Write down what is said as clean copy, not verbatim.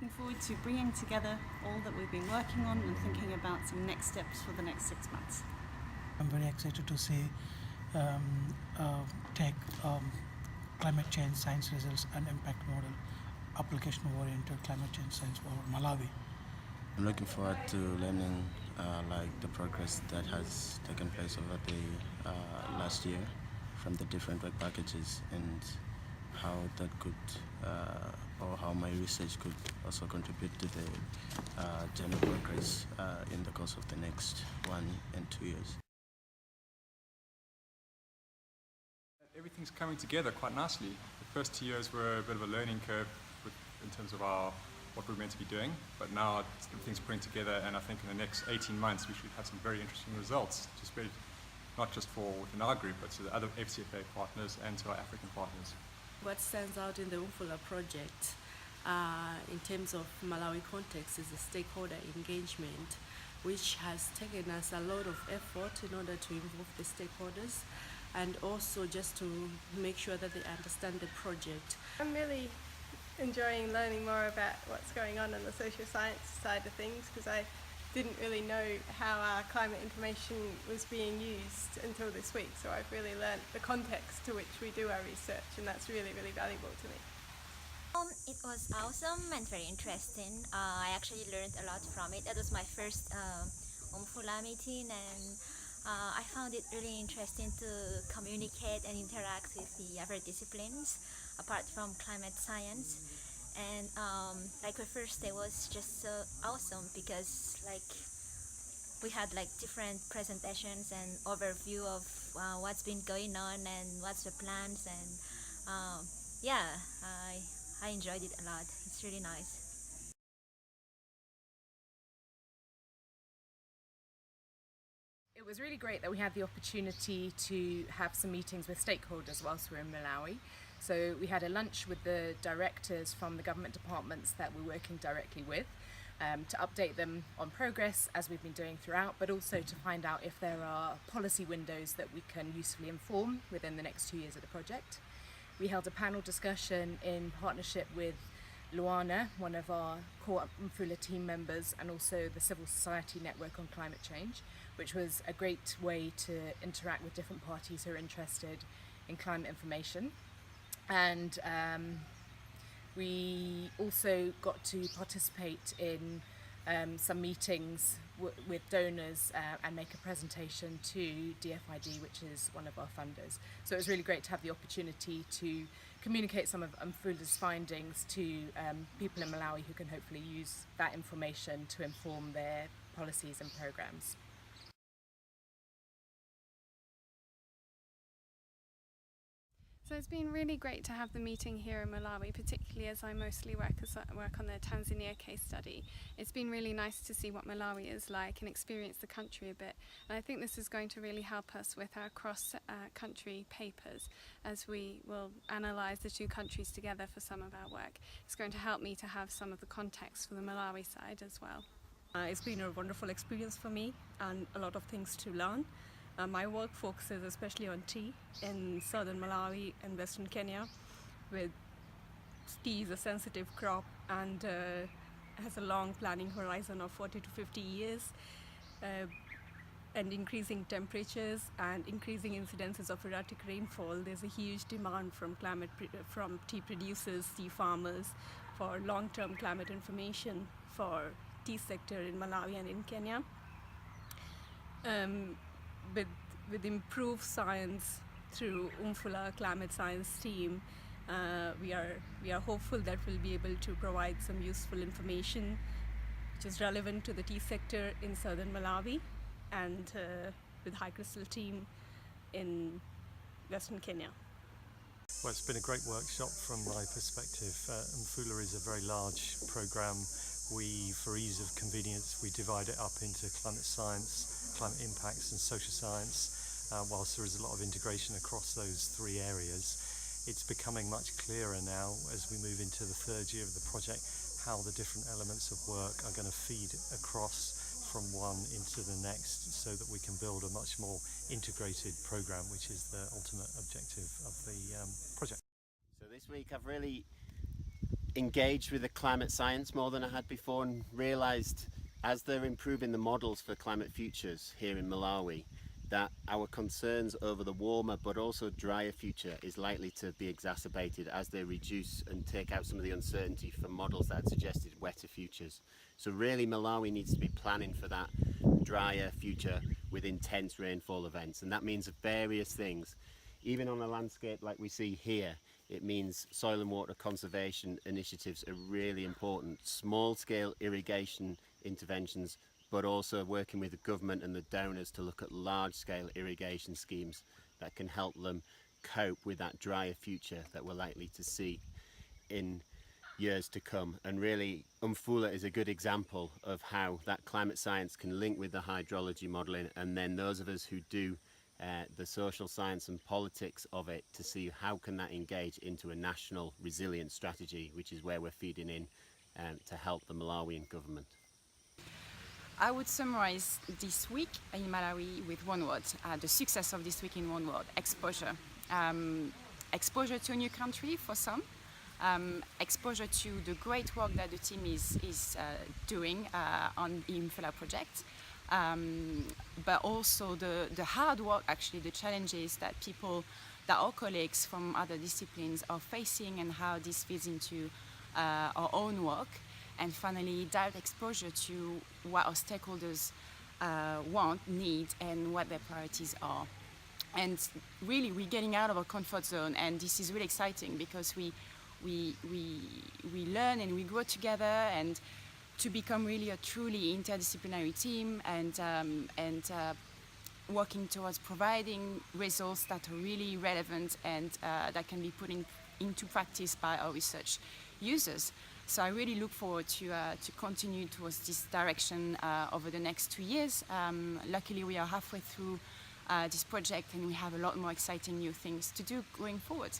looking forward to bringing together all that we've been working on and thinking about some next steps for the next 6 months. I'm very excited to see take climate change science results and impact model application-oriented climate change science for Malawi. I'm looking forward to learning the progress that has taken place over the last year from the different work packages, and how that could or how my research could also contribute to the general progress in the course of the next 1 and 2 years. Everything's coming together quite nicely. The first 2 years were a bit of a learning curve in terms of what we're meant to be doing, but now everything's putting together, and I think in the next 18 months we should have some very interesting results, not just for within our group, but to the other FCFA partners and to our African partners. What stands out in the UMFULA project in terms of Malawi context is the stakeholder engagement, which has taken us a lot of effort in order to involve the stakeholders and also just to make sure that they understand the project. I'm really enjoying learning more about what's going on the social science side of things, because I didn't really know how our climate information was being used until this week, so I've really learned the context to which we do our research, and that's really, really valuable to me. It was awesome and very interesting. I actually learned a lot from it. It was my first UMFULA meeting, and I found it really interesting to communicate and interact with the other disciplines apart from climate science. And the first day was just so awesome because we had different presentations and overview of what's been going on and what's the plans, and yeah, I enjoyed it a lot. It's really nice. It was really great that we had the opportunity to have some meetings with stakeholders whilst we were in Malawi. So we had a lunch with the directors from the government departments that we're working directly with to update them on progress as we've been doing throughout, but also to find out if there are policy windows that we can usefully inform within the next 2 years of the project. We held a panel discussion in partnership with Luana, one of our core UMFULA team members, and also the Civil Society Network on Climate Change, which was a great way to interact with different parties who are interested in climate information. And we also got to participate in some meetings with donors and make a presentation to DFID, which is one of our funders. So it was really great to have the opportunity to communicate some of UMFULA's findings to people in Malawi who can hopefully use that information to inform their policies and programs. So it's been really great to have the meeting here in Malawi, particularly as I mostly work on the Tanzania case study. It's been really nice to see what Malawi is like and experience the country a bit. And I think this is going to really help us with our cross-country papers as we will analyse the two countries together for some of our work. It's going to help me to have some of the context for the Malawi side as well. It's been a wonderful experience for me and a lot of things to learn. My work focuses especially on tea in southern Malawi and western Kenya, with tea is a sensitive crop and has a long planning horizon of 40 to 50 years, and increasing temperatures and increasing incidences of erratic rainfall. There's a huge demand from tea producers, tea farmers, for long-term climate information for tea sector in Malawi and in Kenya. With improved science through UMFULA climate science team, we are hopeful that we'll be able to provide some useful information which is relevant to the tea sector in southern Malawi and with High Crystal team in western Kenya. Well, it's been a great workshop from my perspective. UMFULA is a very large program. For ease of convenience, we divide it up into climate science, climate impacts and social science. Whilst there is a lot of integration across those three areas, it's becoming much clearer now as we move into the third year of the project how the different elements of work are going to feed across from one into the next, so that we can build a much more integrated program, which is the ultimate objective of the project. So this week I've really engaged with the climate science more than I had before, and realised as they're improving the models for climate futures here in Malawi that our concerns over the warmer but also drier future is likely to be exacerbated as they reduce and take out some of the uncertainty from models that had suggested wetter futures. So really Malawi needs to be planning for that drier future with intense rainfall events, and that means various things. Even on a landscape like we see here, it means soil and water conservation initiatives are really important. Small-scale irrigation interventions, but also working with the government and the donors to look at large-scale irrigation schemes that can help them cope with that drier future that we're likely to see in years to come. And really, UMFULA is a good example of how that climate science can link with the hydrology modelling, and then those of us who do the social science and politics of it to see how can that engage into a national resilience strategy, which is where we're feeding in to help the Malawian government. I would summarize this week in Malawi with one word, the success of this week in one word: exposure. Exposure to a new country for some, exposure to the great work that the team is doing on the UMFULA project, but also the hard work, actually the challenges that our colleagues from other disciplines are facing and how this feeds into our own work. And finally, direct exposure to what our stakeholders want, need, and what their priorities are. And really, we're getting out of our comfort zone, and this is really exciting because we learn and we grow together, and to become really a truly interdisciplinary team, and working towards providing results that are really relevant and that can be put into practice by our research users. So I really look forward to continue towards this direction over the next 2 years. Luckily, we are halfway through this project, and we have a lot more exciting new things to do going forward.